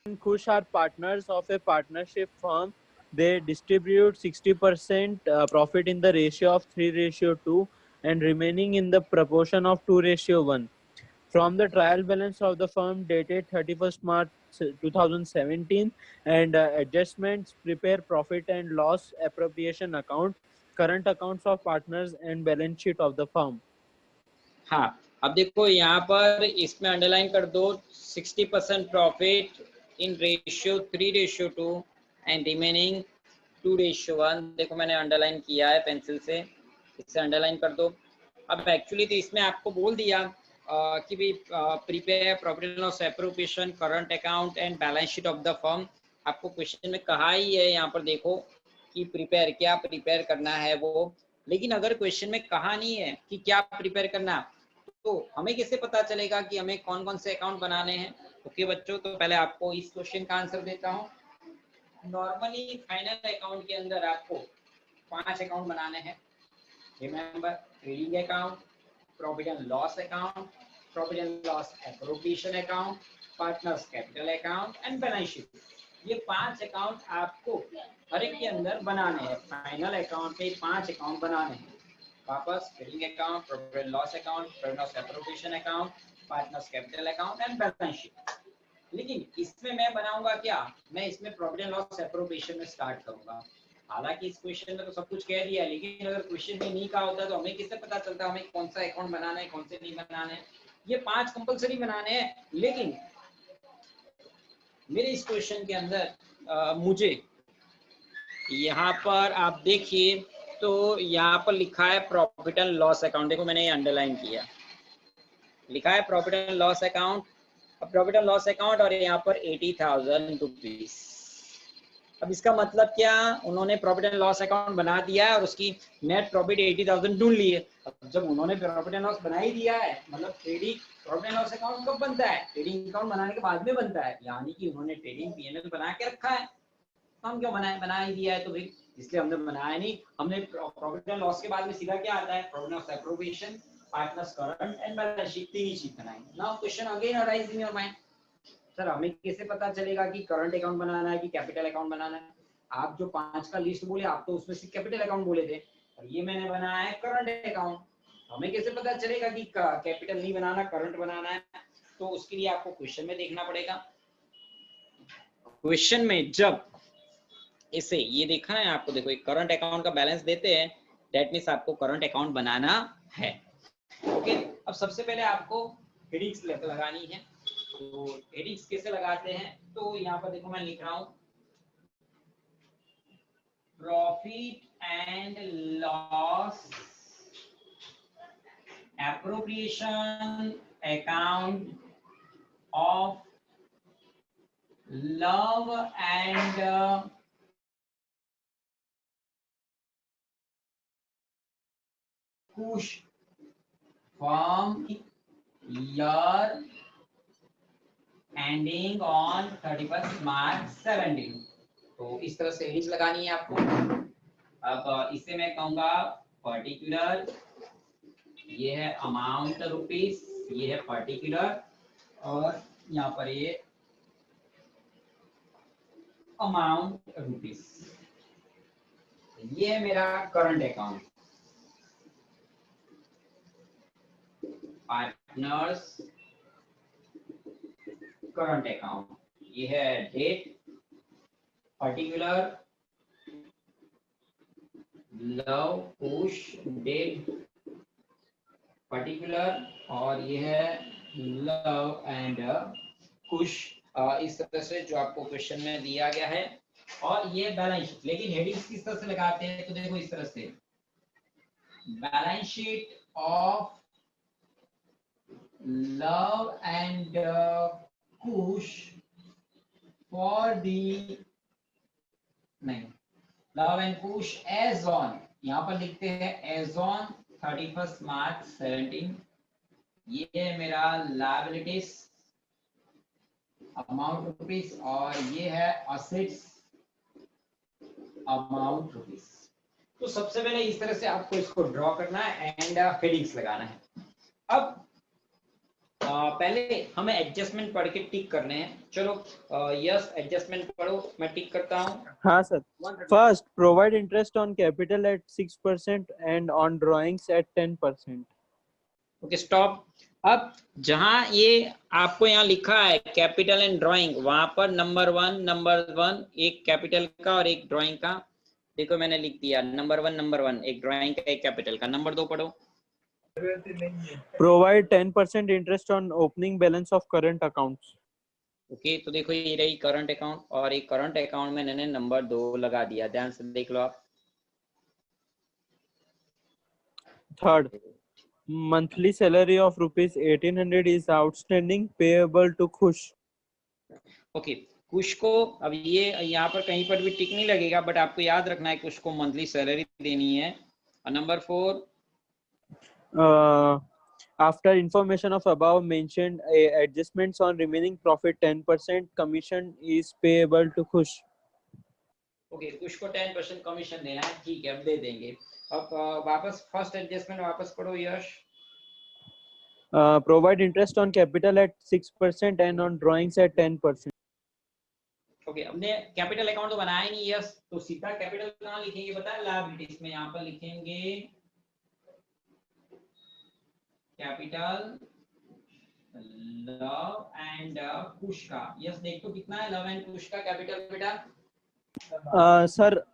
Kush are partners of a partnership firm. They distribute 60% profit in the ratio of 3:2 and remaining in the proportion of 2:1. From the trial balance of the firm dated 31st March 2017 and adjustments, prepare profit and loss appropriation account, current accounts of partners and balance sheet of the firm. हाँ, अब देखो यहाँ पर इसमें underline कर दो 60% profit in ratio 3:2 and remaining 2:1। देखो मैंने अंडरलाइन किया है पेंसिल से, इससे अंडरलाइन कर दो। अब एक्चुअली तो इसमें आपको बोल दिया कि भी prepare profit and loss appropriation, current account and balance sheet of the firm. आपको क्वेश्चन में कहा ही है यहाँ पर देखो कि प्रिपेयर क्या प्रिपेयर करना है वो, लेकिन अगर क्वेश्चन में कहा नहीं है कि क्या प्रिपेयर करना तो हमें कैसे पता चलेगा कि हमें कौन कौन से अकाउंट बनाने हैं। ओके बच्चों, तो पहले आपको इस क्वेश्चन का आंसर देता हूँ। नॉर्मली फाइनल अकाउंट के अंदर आपको 5 अकाउंट बनाने हैं। Remember, trading account, profit and loss account, profit and loss appropriation account, partners capital account and balance sheet. ये 5 अकाउंट आपको हर एक के अंदर बनाने हैं। फाइनल अकाउंट में 5 अकाउंट बनाने हैं। वापस trading account, profit and loss account, profit loss appropriation account, partners capital account and balance sheet. लेकिन इसमें मैं बनाऊंगा क्या, मैं इसमें प्रॉफिट एंड लॉस एप्रोप्रिएशन में स्टार्ट करूंगा। हालांकि इस क्वेश्चन में तो सब कुछ कह दिया, लेकिन अगर क्वेश्चन में नहीं कहा होता तो हमें किससे पता चलता हमें कौन सा अकाउंट बनाना है कौन से नहीं बनाना है। ये 5 कंपलसरी बनाने हैं, लेकिन मेरे इस क्वेश्चन के अंदर मुझे यहाँ पर आप देखिए तो यहाँ पर लिखा है प्रॉफिट एंड लॉस अकाउंट। देखो मैंने ये अंडरलाइन किया, लिखा है profit and loss account, profit and loss account और यहाँ पर 80,000 रुपीज। अब इसका मतलब क्या, उन्होंने प्रॉफिट एंड लॉस अकाउंट बना दिया है और उसकी नेट प्रॉफिट 80,000 ढूंढ ली है। अब जब उन्होंने प्रॉफिट एंड लॉस बना ही दिया है, मतलब trading profit and loss account कब बनता है, ट्रेडिंग अकाउंट बनाने के बाद में बनता है, यानी कि उन्होंने ट्रेडिंग पीएनएल बना के रखा है। हम क्यों बनाए, बना ही दिया है तो फिर इसलिए हमने बनाया नहीं। हमने प्रॉफिट एंड लॉस के बाद में सीधा क्या आता है, profit loss appropriation, partners current and balance sheet, तीन ही चीज बनाएंगे। Now question again arise in your mind, sir हमें कैसे पता चलेगा कि करंट अकाउंट बनाना है कि कैपिटल अकाउंट बनाना है। आप जो 5 का लिस्ट बोले आप तो उसमें से कैपिटल अकाउंट बोले थे और ये मैंने बनाया है करंट अकाउंट। हमें कैसे पता चलेगा कि कैपिटल नहीं बनाना करंट बनाना है, तो उसके लिए आपको क्वेश्चन में देखना पड़ेगा। क्वेश्चन में जब इसे ये देखा है आपको, देखो एक करंट अकाउंट का बैलेंस देते हैं, दैट मीन्स आपको करंट अकाउंट बनाना है। ओके, अब सबसे पहले आपको हेडिंग्स लगानी है। तो हेडिंग्स कैसे लगाते हैं, तो यहाँ पर देखो मैं लिख रहा हूँ profit and loss appropriation account of Luv and Kush firm year ending on 31st March 17। तो इस तरह से हेडिंग लगानी है आपको। अब इसे मैं कहूंगा पर्टिकुलर, ये है अमाउंट रुपीस, ये है पर्टिकुलर और यहाँ पर ये अमाउंट रुपीस। ये है मेरा current account, partners current account. ये है डेट, पर्टिकुलर लव कुश डेट पर्टिकुलर और ये है लव एंड कुश। इस तरह से जो आपको क्वेश्चन में दिया गया है, और ये बैलेंस शीट। लेकिन हेडिंग्स किस तरह से लगाते हैं, तो देखो इस तरह से balance sheet of Luv and Kush for the, नहीं, Luv and Kush as on, यहाँ पर लिखते हैं एज ऑन 31st March 17। ये है मेरा लायबिलिटीज अमाउंट रुपीस और ये है असेट्स अमाउंट रुपीस। तो सबसे पहले इस तरह से आपको इसको ड्रॉ करना है एंड हेडिंग्स लगाना है। अब पहले हमें एडजस्टमेंट पढ़ के टिक करने हैं। चलो यस एडजस्टमेंट पढ़ो, मैं टिक करता हूँ। हाँ sir. First, provide interest on capital at 6% and on drawings at 10%. Okay stop. अब जहां ये आपको यहाँ लिखा है कैपिटल एंड ड्राइंग, वहां पर नंबर वन एक कैपिटल का और एक ड्राइंग का, देखो मैंने लिख दिया नंबर वन एक ड्राइंग का एक कैपिटल का। नंबर 2 पढ़ो। Provide 10% interest on opening balance of current accounts. Okay तो देखो ये रही करंट अकाउंट, और एक करंट अकाउंट में मैंने नंबर 2 लगा दिया, ध्यान से देख लो आप। Third, monthly salary of rupees 1800 is outstanding payable to Khush. Okay Kush को, अब ये यहाँ पर कहीं पर भी टिक नहीं लगेगा, बट आपको याद रखना है कुश को मंथली सैलरी देनी है। और number 4, after information of above mentioned adjustments on remaining profit 10% commission is payable to Khush. Okay Kush को 10% कमीशन देना है, ठीक है अब दे देंगे। अब वापस फर्स्ट एडजस्टमेंट वापस पढ़ो यश। Provide interest on capital at 6% and on drawings at 10%. Okay हमने कैपिटल अकाउंट तो बनाया ही नहीं यस, तो सीधा कैपिटल कहाँ लिखेंगे पता है? लायबिलिटीज में यहाँ पर लिखेंगे कैपिटल लव एंड कुश का। यस देख तो कितना है लव एंड कुश का कैपिटल बेटा? सर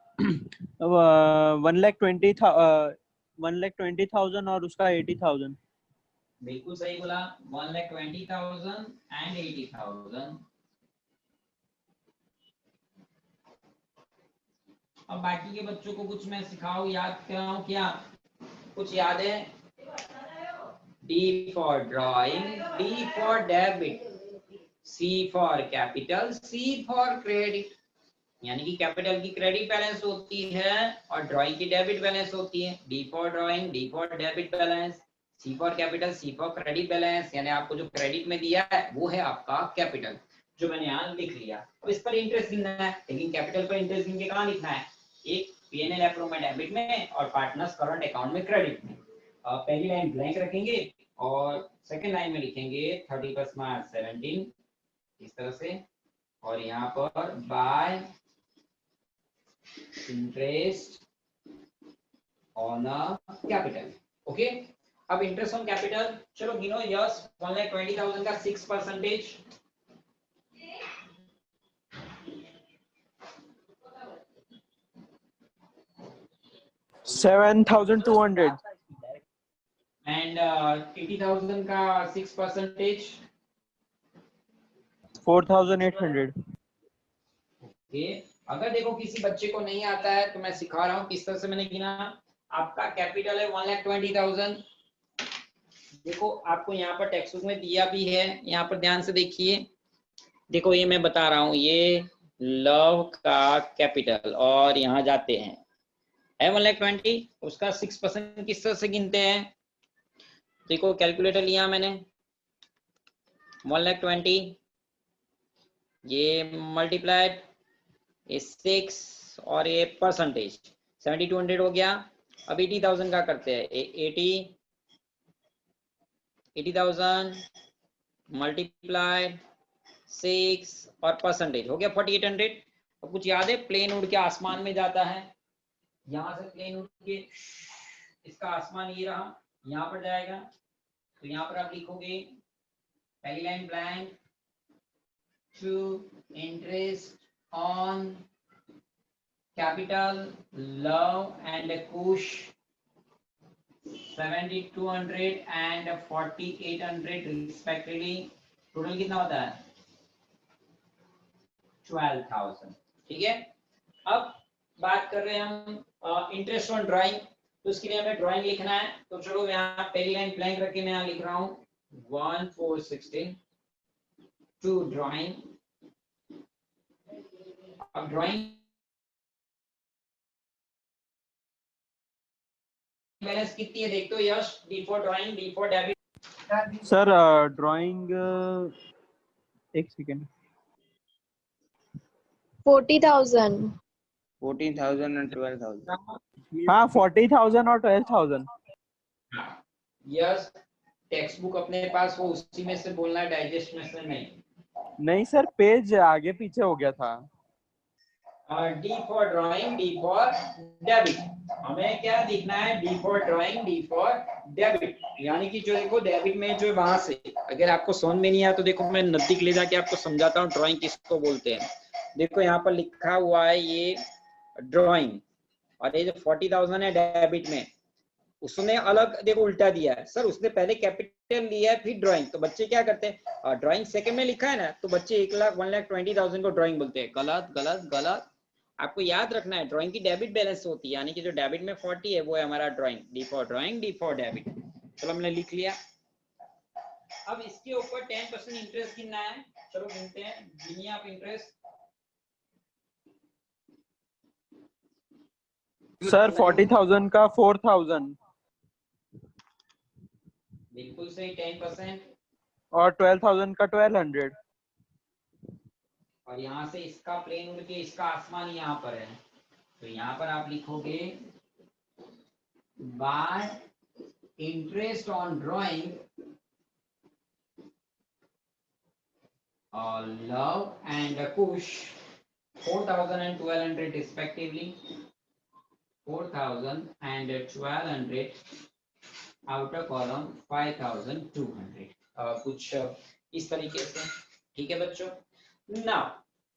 1,20,000 और उसका 80,000। बिल्कुल सही बोला, 1,20,000 एंड 80,000। अब बाकी के बच्चों को कुछ मैं सिखाऊं, याद कराऊं क्या? कुछ याद है? D for drawing, D for debit, C for capital, C for credit। यानी कि कैपिटल की क्रेडिट बैलेंस होती है और ड्राइंग की डेबिट बैलेंस होती है। D for drawing, D for debit balance, C for capital, C for credit balance. यानी आपको जो क्रेडिट में दिया है वो है आपका कैपिटल, जो मैंने यहाँ लिख लिया। अब इस पर इंटरेस्ट गिनना है, लेकिन कैपिटल पर इंटरेस्ट गिन के कहाँ लिखना है? एक P&L अप्रूव में डेबिट में और पार्टनर्स करंट अकाउंट में क्रेडिट में। पहली लाइन ब्लैंक रखेंगे और सेकंड लाइन में लिखेंगे 31 मार्च 17 इस तरह से, और यहाँ पर bye interest on capital. Okay अब इंटरेस्ट ऑन कैपिटल चलो गिनो यस। 1,20,000 का 6%, 7,200 एंड 80,000 का 6%, 4,800। ओके अगर देखो किसी बच्चे को नहीं आता है तो मैं सिखा रहा हूँ किस तरह से मैंने गिना। आपका कैपिटल है 1,20,000। देखो आपको यहाँ पर टेक्स्ट बुक में दिया भी है, यहाँ पर ध्यान से देखिए। देखो ये मैं बता रहा हूँ, ये लव का कैपिटल और यहाँ जाते हैं है 1,20,000, उसका 6% किस तरह से गिनते हैं? देखो कैलकुलेटर लिया मैंने, 1,20,000 ये मल्टीप्लाइड 6 और ये परसेंटेज 7,200 हो गया। अब 80,000 का करते हैं, 80,000 मल्टीप्लाइड 6 और परसेंटेज हो गया 4,800। अब कुछ याद है? प्लेन उड़ के आसमान में जाता है, यहाँ से प्लेन उड़ के इसका आसमान ये रहा, यहाँ पर जाएगा, तो यहाँ पर आप लिखोगे पहली line blank, to interest on capital love and kush 7,200 and 4,800 respectively। Total कितना होता है? 12,000। ठीक है अब बात कर रहे हैं हम इंटरेस्ट ऑन ड्राइंग, तो उसके लिए हमें ड्राइंग लिखना है। तो चलो यहाँ पहली लाइन ब्लैंक रख के मैं यहाँ लिख रहा हूँ 1,416 टू ड्राइंग। अब ड्राइंग बैलेंस कितनी है देख तो Yash. D for drawing, D for debit. Sir drawing एक सेकेंड, 40,000 14,000 and 12,000। हाँ 40,000 और 12,000। यस टेक्स्ट बुक अपने पास वो उसी में से बोलना है, डाइजेस्ट में से नहीं। नहीं सर, पेज आगे पीछे हो गया था। D for drawing, D for debit. हमें क्या दिखना है? D for drawing, D for debit. यानी कि जो देखो डेबिट में जो वहां से, अगर आपको समझ में नहीं आया तो देखो मैं नजदीक ले जाके आपको समझाता हूँ ड्राइंग किसको बोलते हैं। देखो यहाँ पर लिखा हुआ है ये ड्राइंग, और ये जो 40,000 है डेबिट में, उसने अलग देखो उल्टा दिया है सर, उसने पहले कैपिटल लिया है फिर ड्राइंग। तो बच्चे क्या करते हैं, ड्राइंग सेकंड में लिखा है ना, तो बच्चे 1,20,000 को ड्राइंग बोलते हैं। गलत गलत गलत। आपको याद रखना है ड्राइंग की डेबिट बैलेंस होती है, यानी कि जो डेबिट में 40 है वो है हमारा drawing. D for drawing, D for debit. चलो हमने लिख लिया। अब इसके ऊपर 10% इंटरेस्ट गिनना है। चलो गिनते हैं, गिनिए आप इंटरेस्ट। सर 40,000 का 4,000 बिल्कुल सही, 10%। और 12,000 का 1,200। और यहाँ से इसका प्लेन उड़ के इसका आसमान यहाँ पर है, तो यहाँ पर आप लिखोगे bye interest on drawing love and Kush 4,000 and 1,200 respectively. 4,000 and 1,200, outer column 5,200। कुछ इस तरीके से, ठीक है बच्चों। नाउ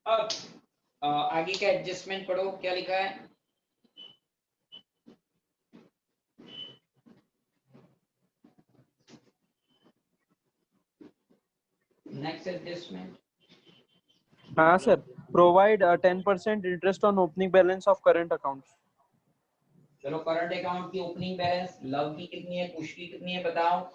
अब आगे का एडजस्टमेंट पढ़ो, क्या लिखा है। Next adjustment. हाँ sir, provide 10% interest on opening balance of current accounts. चलो करंट अकाउंट की ओपनिंग बैलेंस लव की कितनी है, कुश की कितनी है, बताओ।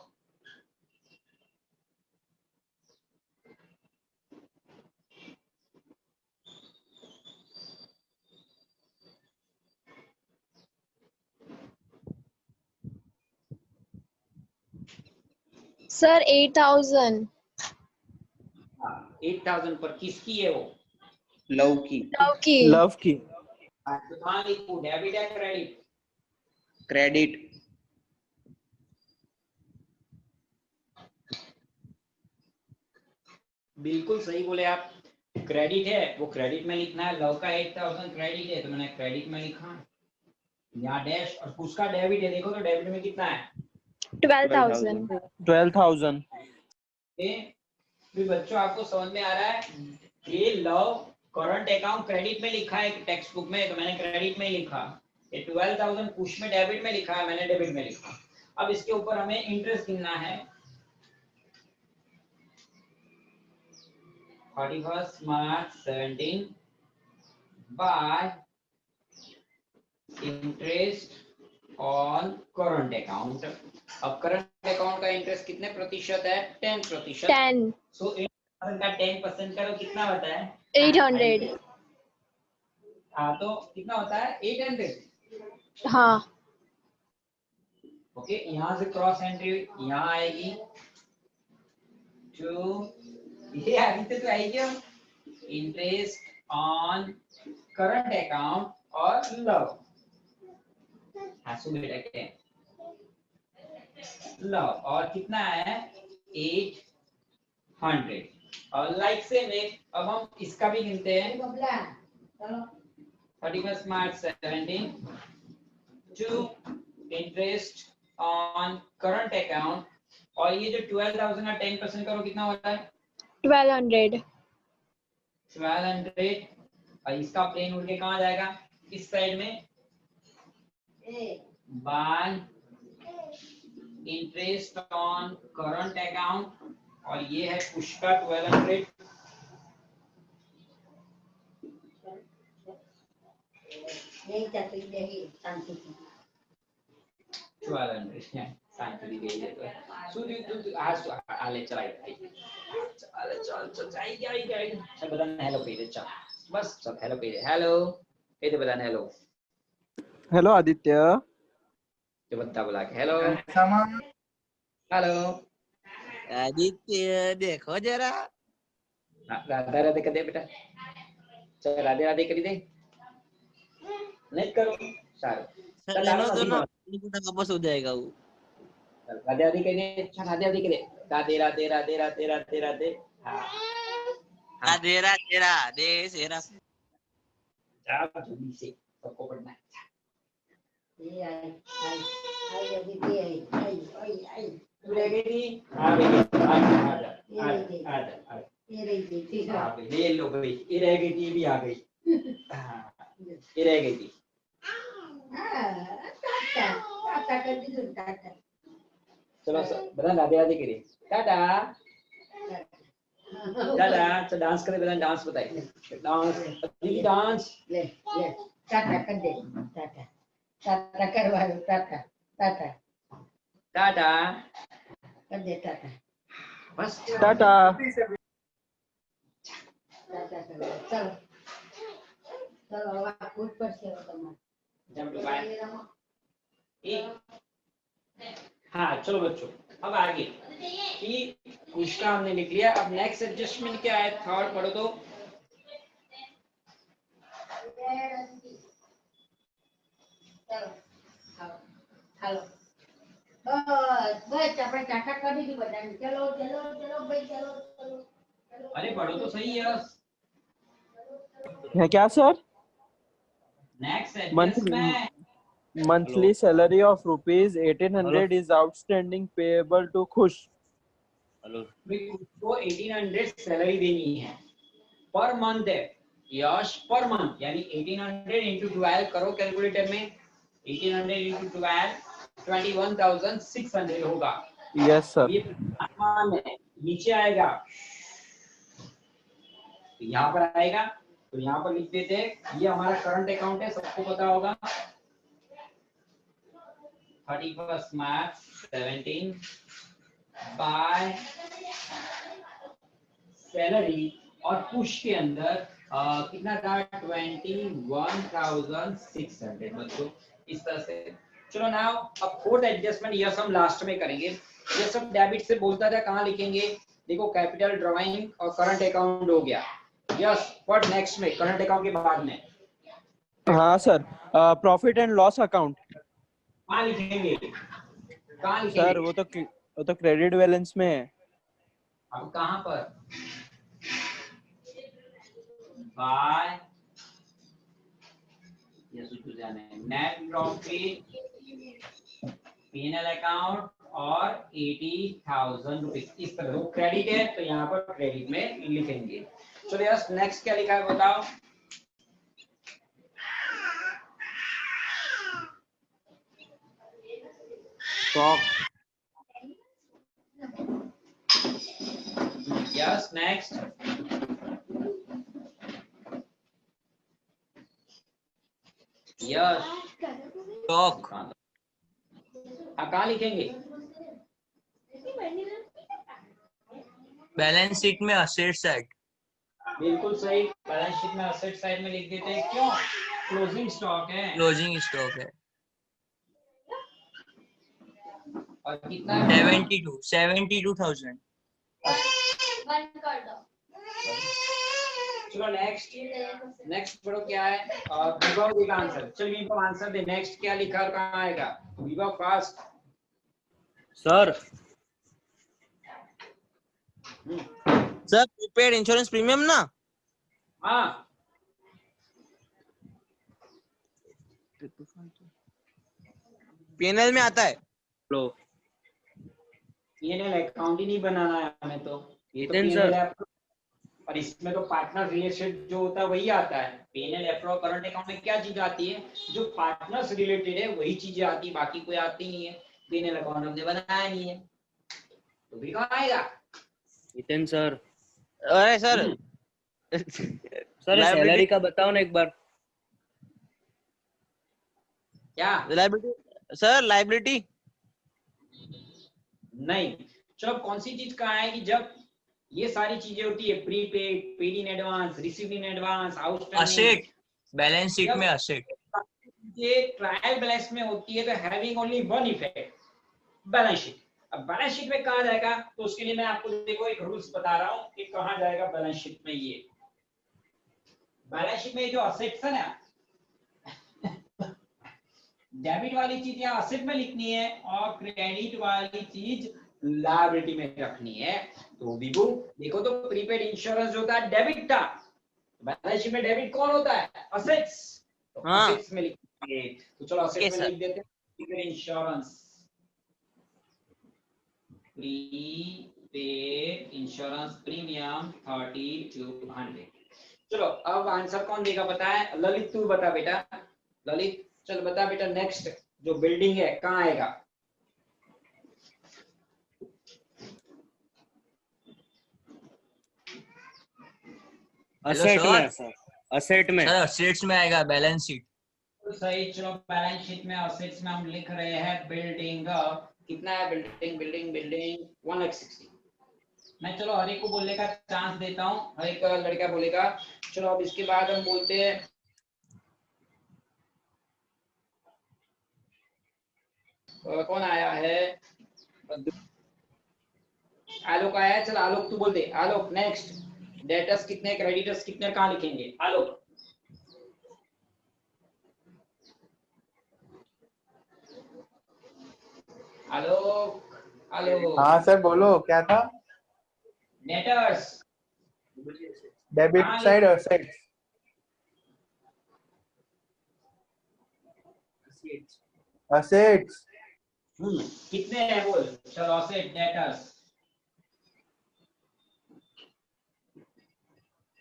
सर 8,000। 8,000 पर किसकी है वो? लव की। लव की। लव की। तो कहाँ लिखूं, डेबिट या क्रेडिट? क्रेडिट। बिल्कुल सही बोले आप, क्रेडिट है, वो क्रेडिट में लिखना है। लव का 8,000 क्रेडिट है तो मैंने क्रेडिट में लिखा, यहाँ डैश। और उसका डेबिट है, देखो तो डेबिट में कितना है? 12,000। 12,000। फिर बच्चों आपको समझ में आ रहा है, ये लव करंट अकाउंट क्रेडिट में लिखा है टेक्स्ट बुक में, तो मैंने क्रेडिट में ही लिखा। ये 12,000 कुछ में डेबिट में लिखा है, मैंने डेबिट में लिखा। अब इसके ऊपर हमें इंटरेस्ट गिनना है। 31st March 17 by interest on current account। अब करंट अकाउंट का इंटरेस्ट कितने प्रतिशत है? 10%। 10। सो 8,000 का 10% करो, कितना होता है? 800। हाँ तो कितना होता है? 800। हाँ। ओके, यहाँ से क्रॉस एंट्री यहाँ आएगी टू, ये आगे तो आएगी इंटरेस्ट ऑन करंट अकाउंट और लव। आंसू बेटा के लव, और कितना है? 800। और लाइक से में अब हम इसका भी गिनते हैं। 31st March 17 to interest on current account, और ये जो 12,000 का 10% करो, कितना होता है? 1200। 1200। और इसका प्लेन उड़ के कहाँ जाएगा? इस साइड में, bye interest on current account, और ये है कुछ का 1200। हेलो आदित्य। बोला हेलो हेलो। आदित्य देखो जरा। राधे राधे कर दे बेटा, चल राधे राधे कर दे, नहीं करो सारे। दोनों दोनों कापस हो जाएगा वो। राधे राधे कह दे, अच्छा राधे राधे कह दे, राधे राधे राधे राधे राधे राधे। हाँ राधे राधे राधे सेरा। जाओ जल्दी से, सबको पढ़ना है। तू रह गई थी, हाँ भैया, आजा आजा आजा आजा। हाँ भाई, ले लो भाई, ये रह गई थी, ये भी आ गई। हाँ, ये रह गई थी। चलो बता राधे राधे करिए, टाटा टाटा। चल डांस करे, बता डांस बताइए, डांस अभी डांस। ले ले टाटा कर दे, टाटा टाटा करवा लो, टाटा टाटा टाटा कर दे, टाटा बस टाटा। टाटा कर दे। चलो चलो अब आप ऊपर से हो तुम्हारे जंप बाय। हाँ चलो बच्चों, अब आगे कि उसका हमने लिख लिया। अब नेक्स्ट एडजस्टमेंट क्या है, थर्ड पढ़ो तो। चलो हेलो बस बस આપણે टाटा કરી दी બધાને, ચલો ચલો ચલો ભાઈ, ચલો ચલો ચલો। अरे पढ़ो तो सही है। है क्या sir? Next monthly adjustment. monthly salary of rupees 1800 is outstanding payable to Khush. उसको 1800 सैलरी देनी है पर मंथ है यश, पर मंथ यानी 1800 इंटू 12 करो कैलकुलेटर में। 1800 इंटू 12 21,600 होगा। Yes sir. ये आसमान में नीचे आएगा, तो यहाँ पर आएगा, तो यहाँ पर लिख देते हैं। ये हमारा करंट अकाउंट है, सबको पता होगा। 31st March 17 बाय सैलरी, और पुश के अंदर कितना था 21,600 बच्चों, इस तरह से। चलो नाउ अब फोर्थ एडजस्टमेंट यस हम लास्ट में करेंगे। ये सब डेबिट से बोलता था, कहाँ लिखेंगे देखो, कैपिटल ड्राइंग और करंट अकाउंट हो गया। यस व्हाट नेक्स्ट में, करंट अकाउंट के बाद में हाँ sir, profit and loss account. कहाँ लिखेंगे, कहाँ सर लिखेंगे? वो तो क्रेडिट बैलेंस में है। अब कहाँ पर, by net profit, PNL account और 80,000 रुपीज, इस तरह वो क्रेडिट है तो यहाँ पर क्रेडिट में लिखेंगे। चलो यस नेक्स्ट क्या लिखा है बताओ। Stock. Yes next, yes stock. कहाँ लिखेंगे, बैलेंस शीट में असेट साइड। बिल्कुल सही, बैलेंस शीट में असेट साइड में लिख देते हैं। क्यों, क्लोजिंग स्टॉक है क्लोजिंग स्टॉक है। और कितना है? 72,000। बंद कर दो। चलो नेक्स्ट पढ़ो क्या है। विभव देगा आंसर, चल विभव आंसर दे। नेक्स्ट क्या लिखा और कहाँ आएगा, विभव fast. Sir sir prepaid insurance premium ना, हाँ पीएनएल में आता है। लो पीएनएल अकाउंट ही नहीं बनाना है हमें तो, ये तो नितिन पीएनएल सर। है और इसमें तो पार्टनर रिलेटेड जो होता है वही आता है। पीएनएल एप्रो करंट अकाउंट में क्या चीज आती है, जो पार्टनर्स रिलेटेड है वही चीजें आती है, बाकी कोई आती नहीं है। पीएनएल अकाउंट हमने बनाया नहीं है तो भी कहाँ आएगा। नितिन सर। अरे सर सर सैलरी का बताओ ना एक बार। क्या लायबिलिटी सर, लायबिलिटी नहीं। चलो कौन सी चीज कहाँ आएगी, जब ये सारी चीजें होती है, prepaid, paid in advance, received in advance, outstanding, asset, balance sheet में असेट। ये ट्रायल बैलेंस में होती है तो having only one effect, balance sheet. अब बैलेंस शीट में कहाँ जाएगा, तो उसके लिए मैं आपको देखो एक रूल्स बता रहा हूँ कि कहाँ जाएगा बैलेंस शीट में। ये बैलेंस शीट में जो असेट्स है ना, डेबिट वाली चीज यहाँ असेट में लिखनी है और क्रेडिट वाली चीज लायबिलिटी में रखनी है। तो विभू देखो तो प्रीपेड इंश्योरेंस होता है डेबिट का, बैलेंस शीट में डेबिट कौन होता है? असेट्स। तो हाँ। असेट्स में लिखेंगे, तो चलो असेट में sir. लिख देते हैं prepaid insurance, prepaid insurance premium 3200। चलो अब आंसर कौन देगा पता है? ललित तू बता बेटा, ललित चल बता बेटा। नेक्स्ट जो बिल्डिंग है कहाँ आएगा? Asset sir. में सर, असेट में। सर असेट्स में आएगा बैलेंस शीट। तो सही, चलो बैलेंस शीट में असेट्स में हम लिख रहे हैं बिल्डिंग। कितना है बिल्डिंग? बिल्डिंग 1,60,000। मैं चलो हर एक को बोलने का चांस देता हूँ, हर एक लड़का बोलेगा। चलो अब इसके बाद हम बोलते हैं कौन आया है? आलोक आया है। चल आलोक तू बोल दे। आलोक नेक्स्ट। डेटर्स कितने, क्रेडिटर्स कितने, कहाँ लिखेंगे? आलोक। आलोक आलोक। हाँ सर बोलो क्या था? डेटर्स डेबिट हाँ, साइड असेट्स। असेट्स कितने हैं बोल? चलो असेट डेटर्स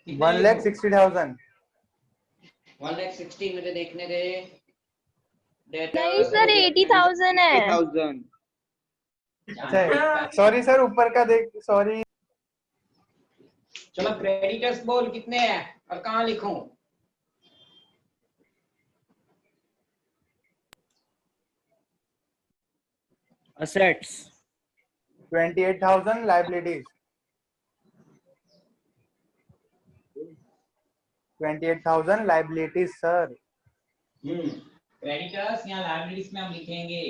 1,60,000। 1,60,000 मुझे देखने दे। नहीं सर 80,000 है। 80,000। अच्छा सॉरी सर, ऊपर का देख, सॉरी। चलो क्रेडिटर्स बोल कितने हैं और कहाँ लिखूं? Assets 28,000 liabilities. 28,000 liabilities sir. Creditors या लायबिलिटीज में हम लिखेंगे।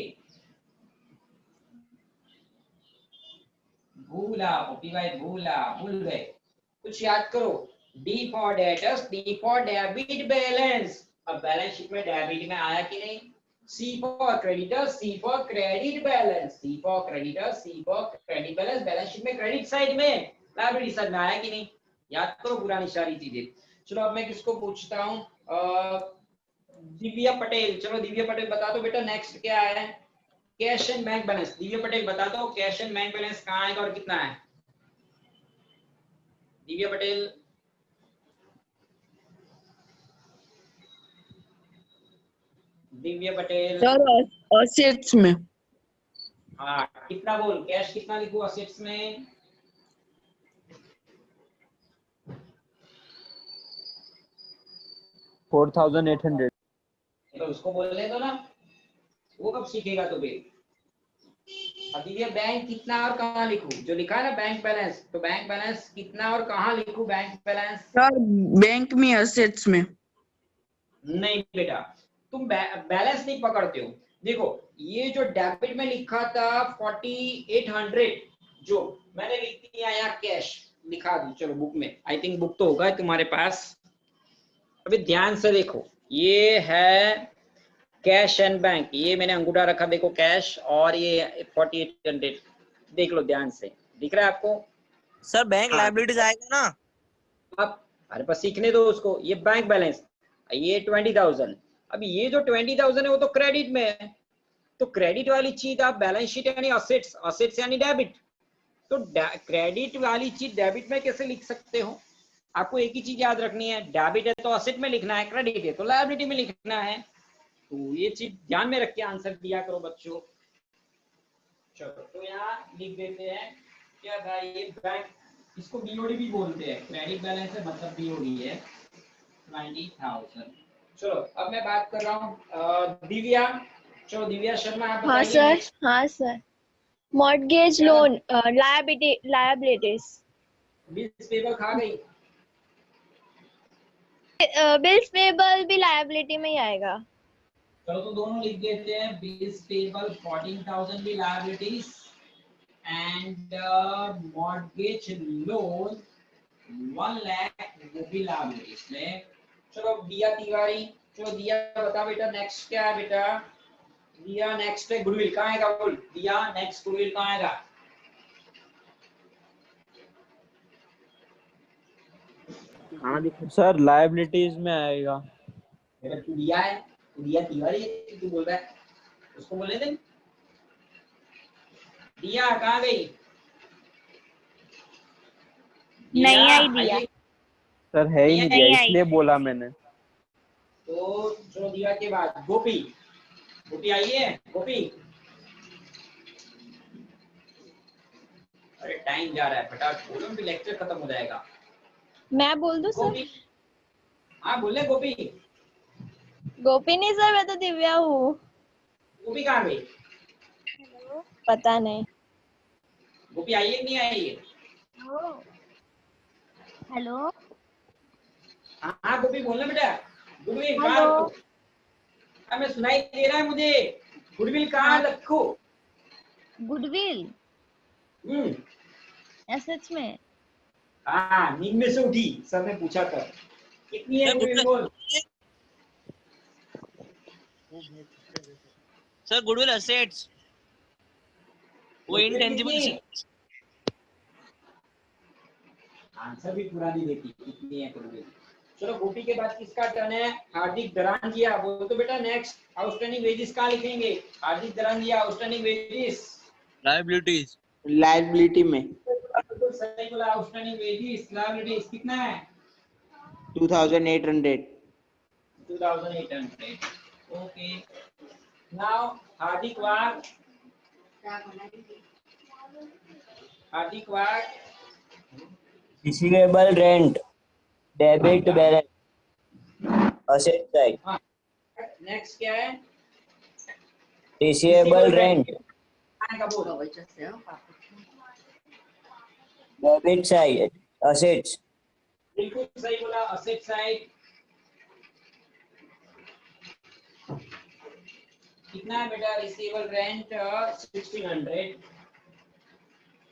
भूला ओपी भाई, भूल गए। कुछ याद करो। D for debtors, D for debit balance. अब बैलेंस शीट में डेबिट में आया कि नहीं? C for creditors, C for credit balance, C for creditors, C for credit balance. Balance sheet में क्रेडिट साइड में, लायबिलिटी साइड में आया कि नहीं? याद करो पुरानी सारी चीजें। चलो अब मैं किसको पूछता हूँ? दिव्या पटेल। चलो दिव्या पटेल बता दो बेटा नेक्स्ट क्या है? Cash and bank balance. Divya Patel बता दो कैश एंड बैंक बैलेंस कहाँ आएगा और कितना है? दिव्या पटेल। दिव्या पटेल सर असेट्स में। हाँ कितना बोल? कैश कितना लिखूं असेट्स में? $4,800। तो उसको बोलने दो ना, वो कब सीखेगा? तो फिर दिव्या बैंक कितना और कहाँ लिखूं? जो लिखा है ना बैंक बैलेंस, तो बैंक बैलेंस कितना और कहाँ लिखूं? बैंक बैलेंस सर बैंक में असेट्स में। नहीं बेटा, तुम बैलेंस नहीं पकड़ते हो। देखो ये जो डेबिट में लिखा था 4,800, जो मैंने लिख दिया यहाँ कैश लिखा दी। चलो बुक में, आई थिंक बुक तो होगा तुम्हारे पास। अभी ध्यान से देखो, ये है कैश एंड बैंक। ये मैंने अंगूठा रखा, देखो कैश, और ये 4,800 देख लो ध्यान से। दिख रहा है आपको? सर बैंक लायबिलिटीज आएगा ना? अब अरे बस सीखने दो उसको। ये बैंक बैलेंस, ये 20,000। अब ये जो 20,000 है वो तो क्रेडिट में है, तो क्रेडिट वाली चीज आप बैलेंस शीट यानी असेट्स, असेट्स यानी डेबिट, तो क्रेडिट वाली चीज डेबिट में कैसे लिख सकते हो? आपको एक ही चीज याद रखनी है, डेबिट है तो असेट में लिखना है, क्रेडिट है तो लायबिलिटी में लिखना है। तो ये चीज ध्यान में रख के आंसर दिया करो बच्चों। चलो तो यहाँ लिख देते हैं क्या था ये बैंक, इसको बीओडी भी बोलते हैं, क्रेडिट बैलेंस है मतलब बीओडी है 20,000। चलो अब मैं बात कर रहा हूँ दिव्या। चलो दिव्या शर्मा आप हाँ बताइए। सर, हाँ sir. Mortgage loan liabilities. Bills payable खा गई। बिल्स पेबल भी लायबिलिटी में ही आएगा। चलो तो दोनों लिख देते हैं, बिल्स पेबल 14,000 भी liabilities and mortgage loan 1 lakh वो भी लायबिलिटीज में। चलो दिया तिवारी। चलो दिया बता बेटा नेक्स्ट क्या है बेटा? दिया नेक्स्ट है गुडविल, कहाँ आएगा बोल दिया, नेक्स्ट गुडविल कहाँ आएगा? सर लायबिलिटीज में आएगा। बेटा तू दिया है, तू दिया तिवारी है, तू बोल रहा है, उसको बोलने दे। दिया कहाँ गई? नहीं आई दिया। सर है ही नहीं दिया, नहीं आई। इसलिए बोला मैंने। तो चलो दिया के बाद गोपी, गोपी आई है गोपी। अरे टाइम जा रहा है, फटाफट बोलो, फिर लेक्चर खत्म हो जाएगा। मैं बोल दूं सर? गोपी, हाँ बोल ले गोपी। गोपी नहीं सर, मैं तो दिव्या हूँ। गोपी कहाँ गई? पता नहीं। गोपी आई है कि नहीं आई है? हेलो हाँ हाँ गोपी बोलना बेटा। गुडविल कहाँ हेलो। रखो? हमें सुनाई दे रहा है मुझे। गुडविल कहाँ रखो? गुडविल एसेट्स में। हाँ नींद में से उठी, सर ने पूछा था कितनी है गुडविल बोल। सर गुडविल असेट्स, वो इंटेंजिबल। आंसर भी पूरा नहीं देती, कितनी है गुडविल। चलो गोपी के बाद किसका टर्न है? हार्दिक दरांजिया, बोल तो बेटा नेक्स्ट आउटस्टैंडिंग वेजेस कहाँ लिखेंगे? हार्दिक दरांजिया आउटस्टैंडिंग वेजेस लायबिलिटीज। लाइबिलिटी में तो सही बोला, आउटस्टैंडिंग वेजेस लायबिलिटीज कितना है? 2800। 2800। ओके नाउ हार्दिक वार, हार्दिक वार receivable rent, debit balance, asset side. Next क्या है? रिसीवेबल रेंट, का बोल। Debit side, assets. बिल्कुल सही बोला, असेट साइड। कितना है बेटा? Receivable rent 1600।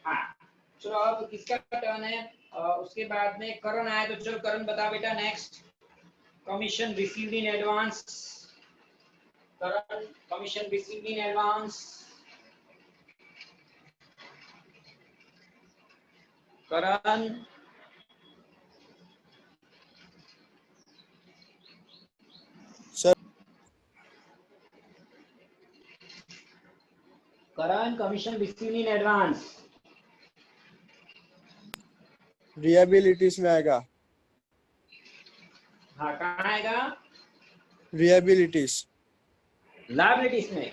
हाँ चलो अब किसका टर्न है? उसके बाद में करण आया, तो चलो करण बता बेटा next. Commission received in advance, Karan commission received in advance. Karan Karan commission received in advance. Liabilities में आएगा। हाँ कहाँ आएगा? रिएबिलिटीज, लायबिलिटीज में।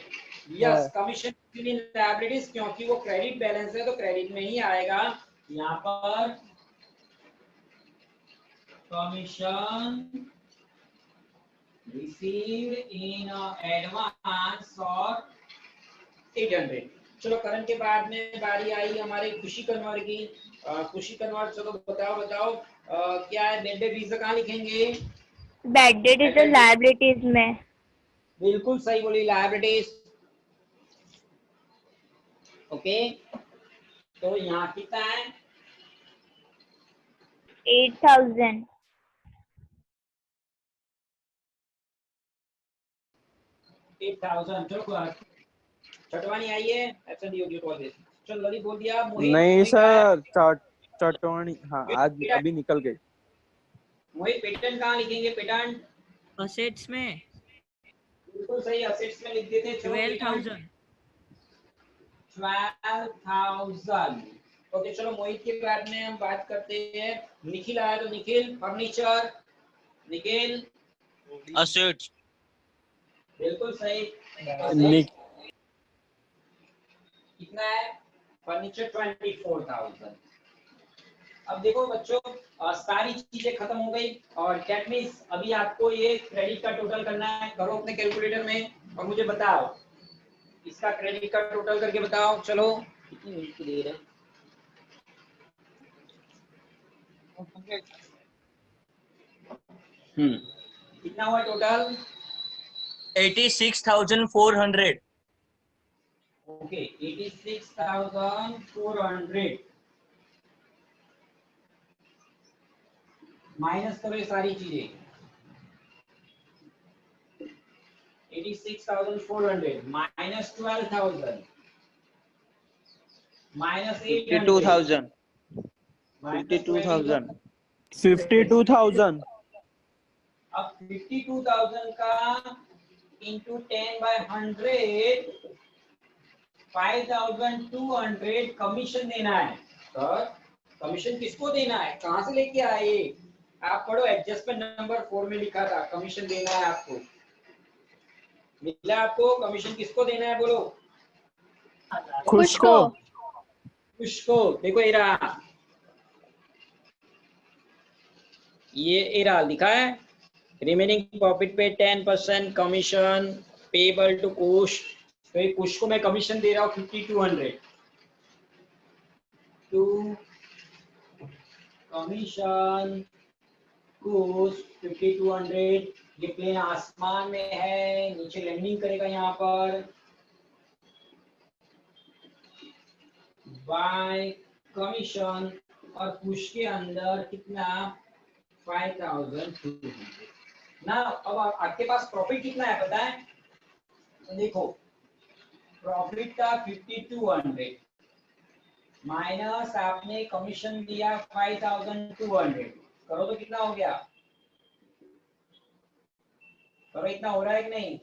यस कमीशन इन लायबिलिटीज, क्योंकि वो क्रेडिट बैलेंस है तो क्रेडिट में ही आएगा। यहाँ पर कमीशन रिसीव्ड इन एडवांस और 800। चलो करण के बाद में बारी आई हमारे खुशी कन्वर की। खुशी कन्वर चलो बताओ क्या है? बेड वीजा कहाँ लिखेंगे? बैड डेट इज लायबिलिटीज में। बिल्कुल सही बोली, लायबिलिटीज। ओके तो यहाँ कितना है? 8000। 8000। चलो छठवानी आई है, एब्सेंट ड्यू टू ऑल। चलो ललित बोल दिया। मोहित नहीं मोहित आया। सर, चटवानी हाँ आज अभी निकल गई। मोहित पेटेंट कहाँ लिखेंगे? पेटेंट असेट्स में बिल्कुल सही, असेट्स में लिख देते हैं। 12,000। 12,000। ओके चलो मोहित के बाद में हम बात करते हैं। निखिल आया, तो निखिल फर्नीचर। निखिल असेट्स। बिल्कुल सही। कितना है? फर्नीचर 24,000। अब देखो बच्चों सारी चीजें खत्म हो गई और दैट मींस अभी आपको ये क्रेडिट का टोटल करना है। करो अपने कैलकुलेटर में और मुझे बताओ, इसका क्रेडिट का टोटल करके बताओ। चलो कितनी मिनट की देर है? कितना हुआ टोटल? 86,400। ओके 86,400 माइनस करो ये सारी चीजें। 86,400 minus 12,000 minus 800 52,000 minus 52,000 52,000 अब 52,000 का into 10 by 100 5,200 कमीशन देना है। सर कमीशन किसको देना है, कहां से लेके आए? आप पढ़ो, एडजस्टमेंट नंबर 4 में लिखा था कमीशन देना है आपको। मिला आपको? कमीशन किसको देना है बोलो? खुश को। खुश को। देखो ये रहा, ये रहा लिखा है रिमेनिंग प्रॉफिट पे 10% कमीशन पेबल टू कुश। तो ये कुश को मैं कमीशन दे रहा हूँ 5200 टू कमीशन कुश 5200। ये प्लेन आसमान में है, नीचे लैंडिंग करेगा यहाँ पर। बाय कमीशन और कुश के अंदर कितना 5,200 ना। अब आपके पास प्रॉफिट कितना है पता है? तो देखो प्रॉफिट था 5200 माइनस आपने कमीशन दिया 5,200। करो तो कितना हो गया? करो, इतना हो रहा है कि नहीं?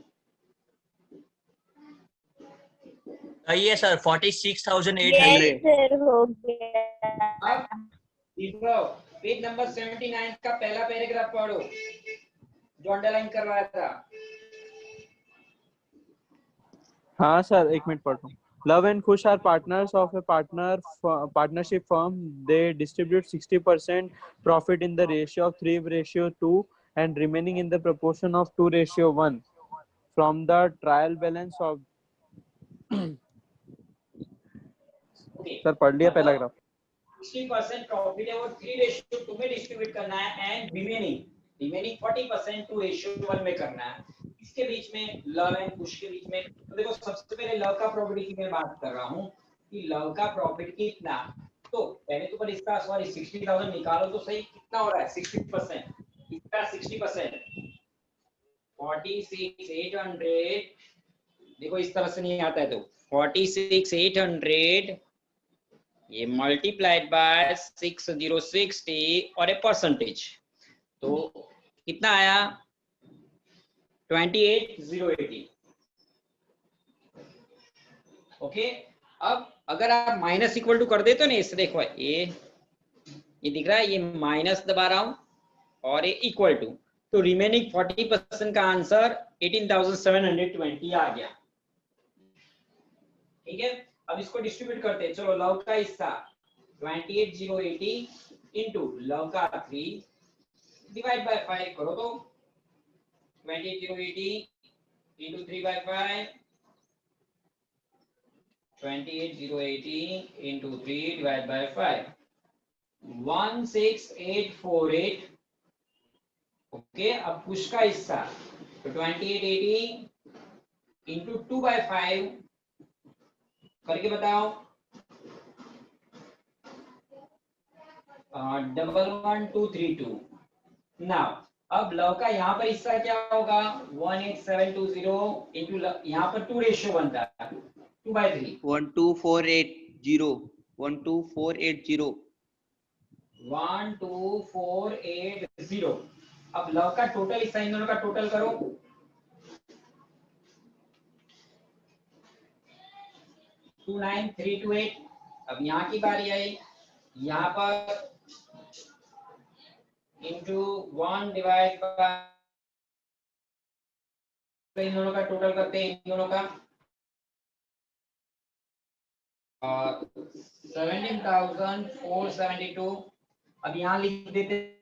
सही है सर 46,800। Yes, sir, हो गया। अब देखो पेज नंबर 79 का पहला पैराग्राफ पढ़ो जो अंडरलाइन करवाया था। हाँ सर, एक मिनट पढ़ता हूँ। Love and Kush are partners of a partnership firm. They distribute 60% profit in the ratio of 3:2 and remaining in the proportion of 2:1 from the trial balance of sir पढ़ लिया पहला graph. 60% profit है वो 3:2 में distribute करना है and remaining 40% 2:1 में करना है। इसके बीच में लव एंड कुश के बीच में, तो देखो सबसे पहले लव का प्रॉफिट की मैं बात कर रहा हूँ कि लव का प्रॉफिट कितना। तो पहले तो पर इसका सॉरी 60,000 निकालो तो सही, कितना हो रहा है 60%। इसका 60% 46,800। देखो इस तरह से नहीं आता है तो 46,800 ये मल्टीप्लाइड बाय 6060 और ए परसेंटेज, तो कितना आया 28,080। ओके, अब अगर आप माइनस इक्वल टू कर देते हो ना, इससे देखो ये दिख रहा है, ये माइनस दबा रहा हूं और ये इक्वल टू, तो रिमेनिंग 40% का आंसर 18,720 आ गया। ठीक है, अब इसको डिस्ट्रीब्यूट करते हैं। चलो लव का हिस्सा 28,080 इंटू लव का 3 डिवाइड बाय 5 करो तो 28,080 into 3 by 5 28,080 into 3 divide by 5 16848। Okay, अब कुश का हिस्सा तो 2880 इंटू 2 बाय 5 करके बताओ 11232। नाउ अब लव का यहाँ पर हिस्सा क्या होगा 18720 इंटू यहाँ पर 2:1 बनता है 2/3 12480 12480। अब लव का टोटल हिस्सा इन दोनों का टोटल करो 29,328। अब यहाँ की बारी आई, यहाँ पर इंटू 1 डिवाइड बाय इन दोनों का टोटल करते हैं, इन दोनों का 17,472। अब यहाँ लिख देते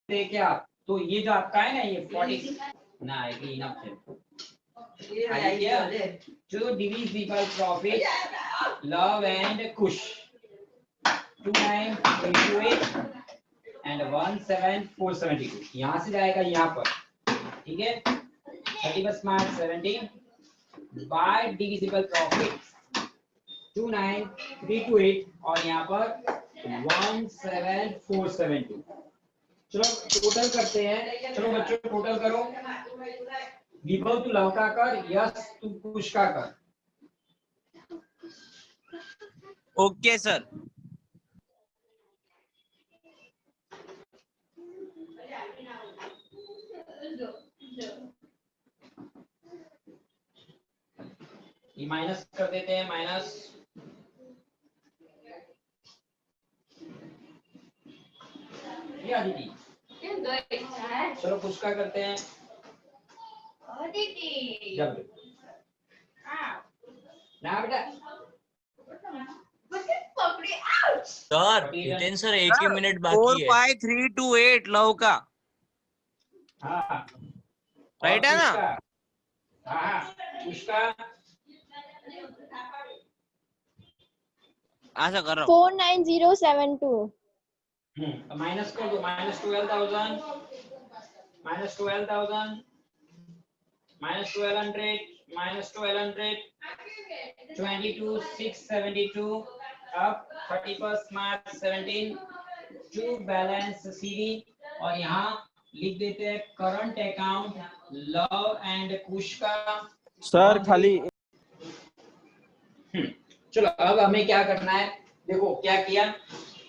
क्या, तो ये जो आपका है ना ये 40 ना इनफ है जो divisible profit love and Kush 29,328 and 17,472 यहाँ से जाएगा यहाँ पर। ठीक है, 30 बाय डिविजिबल प्रॉफिट 29,328 और यहाँ पर 17,472। चलो टोटल करते हैं, चलो बच्चों टोटल करो। विभव तू लव का कर, यश तू कुश का कर। Okay sir. ये माइनस कर देते हैं, माइनस ये आदिति। चलो कुछ का करते हैं जब ना बेटा सर हितेन सर 1 ही मिनट बाकी है। 45328 लव का हाँ राइट है ना? हाँ उसका ऐसा कर रहा हूँ। 49072. माइनस कर दो, माइनस 12,000, माइनस 12,000, माइनस 1200, माइनस 1200, 22,672, अब 31st March 17 टू बैलेंस सीरी, और यहाँ लिख देते हैं करंट अकाउंट लव एंड कुश का। सर खाली चलो अब हमें क्या करना है, देखो क्या किया,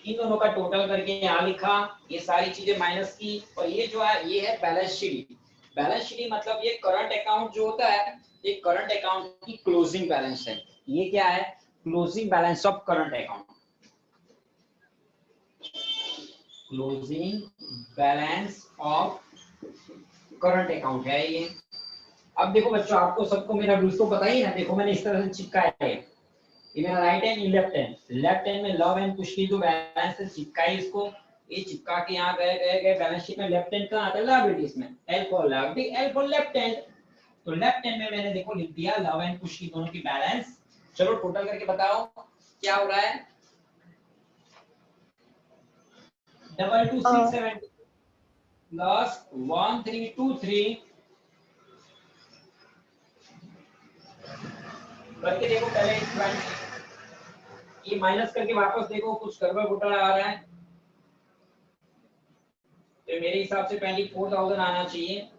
इन दोनों का टोटल करके यहाँ लिखा, ये सारी चीजें माइनस की, और ये जो है ये है बैलेंस शीट। बैलेंस शीट मतलब ये करंट अकाउंट जो होता है, ये करंट अकाउंट की क्लोजिंग बैलेंस है। ये क्या है, closing balance of current account, closing balance of current account है ये। अब देखो बच्चों, आपको सबको मेरा रूल्स तो पता ही ना, देखो मैंने इस तरह से चिपकाया है, ये मेरा राइट हैंड, ये लेफ्ट हैंड, लेफ्ट हैंड में लव एंड कुश की जो बैलेंस है चिपकाई इसको, ये चिपका के यहाँ गए बैलेंस शीट में लेफ्ट हैंड कहाँ आता है, लायबिलिटीज में, L for liability, L for left hand. तो लेफ्ट हैंड में मैंने देखो लिख दिया लव एंड कुश की दोनों की बैलेंस। चलो टोटल करके बताओ क्या हो रहा है, 22,670 प्लस 1,323 करके देखो पहले 20, ये माइनस करके वापस देखो कुछ गड़बड़ घोटाला आ रहा है, तो मेरे हिसाब से 24,000 आना चाहिए,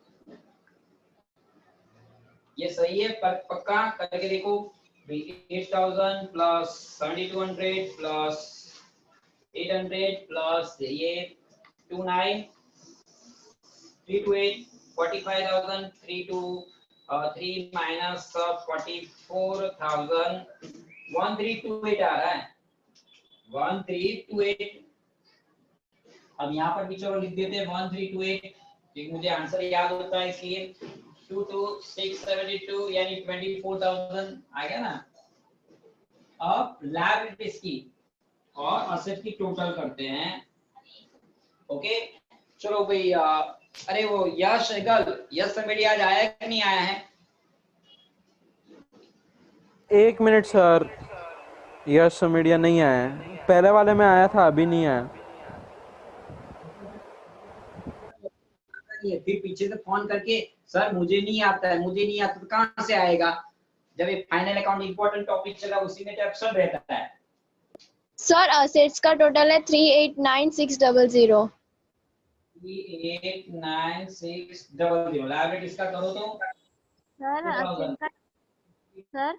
ये सही है पक्का करके देखो। 8,000 प्लस 7,200 प्लस 800 प्लस ये 29,328 45,000 3 माइनस 44,000 1328 आ रहा है, 1328। अब यहाँ पर भी चलो लिख देते हैं 1328, क्योंकि मुझे आंसर याद होता है इसलिए। 22,672 यानी 24,000 आ गया ना। अब लायबिलिटीज की और असेट की टोटल करते हैं। ओके चलो भाई, अरे वो यश समेडी आज आया कि नहीं आया है? 1 मिनट सर, यश समीडिया नहीं आया है, पहले वाले में आया था, अभी नहीं आया। फिर पीछे से फोन करके सर मुझे नहीं आता है, मुझे नहीं आता, तो कहां से आएगा? जब ये फाइनल अकाउंट इंपॉर्टेंट टॉपिक चला उसी में तो एब्सेंट रहता है। सर असेट्स का टोटल है 389,600. 389,600 लायबिलिटीज का करो तो sir sir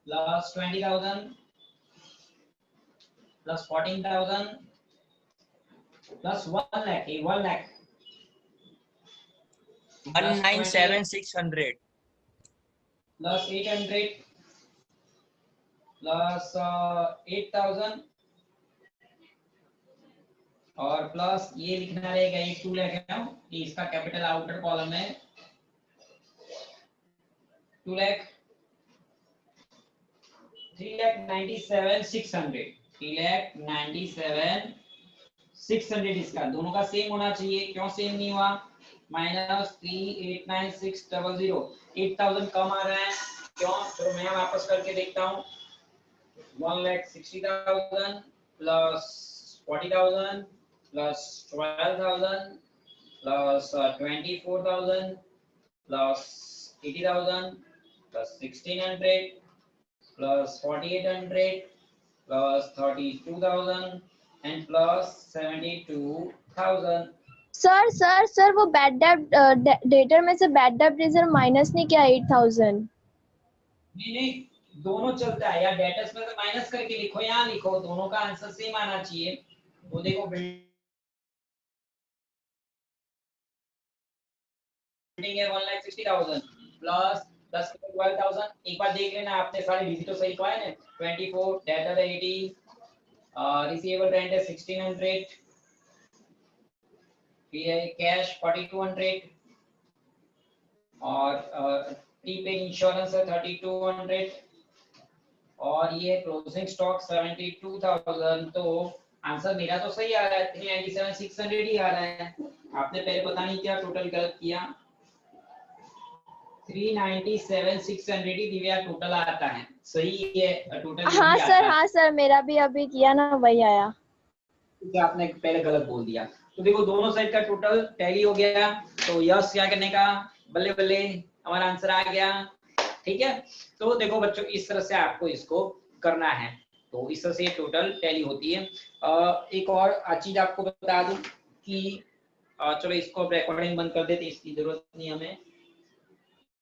plus 20,000 plus 14,000 plus 1 lakh, 1 lakh 197,600 plus 800 plus 8,000 और प्लस ये लिखना रहेगा, ये 2 लाख है, ये इसका कैपिटल आउटर कॉलम है, 2 लाख 3,97,600 3,97,600 इसका दोनों का सेम होना चाहिए। क्यों सेम नहीं हुआ? माइनस 3,89,600 8,000 कम आ रहा है, क्यों? तो मैं वापस करके देखता हूँ। 1,60,000 plus 40,000 plus 12,000 plus 24,000 plus 80,000 plus 1,600 plus 4,800 plus 32,000 and plus 72 1000। Sir sir sir वो बैड डेट डेटर में से बैड डेट रिजर्व माइनस नहीं किया 8000। नहीं दोनों चलता है यार, डेटर्स में से माइनस करके लिखो, यहाँ लिखो, दोनों का आंसर सेम आना चाहिए। तो देखो बिल्डिंग है 1,60,000 प्लस 10 12,000। एक बार देख लेना आपने सारे डिजिट तो सही पाए ना। 24 डेटर 80, रिसीवेबल रेंट है 1600, फिर है कैश 4200 और प्रीपेड इंश्योरेंस है 3200 और ये क्लोजिंग स्टॉक 72,000। तो आंसर मेरा तो सही आ रहा है, 397,600 ही आ रहा है। आपने पहले पता नहीं क्या टोटल गलत किया। 397,600 ही दिव्या टोटल आता है, सही है टोटल। हाँ सर मेरा भी अभी किया ना वही आया। आपने पहले गलत बोल दिया। तो देखो दोनों साइड का टोटल टैली हो गया। तो यस क्या करने का, बल्ले बल्ले हमारा आंसर आ गया। ठीक है, तो देखो बच्चों इस तरह से आपको इसको करना है। तो इस तरह से टोटल टैली होती है। एक और चीज आपको बता दूं कि चलो इसको रिकॉर्डिंग बंद कर देते, इसकी जरूरत नहीं हमें।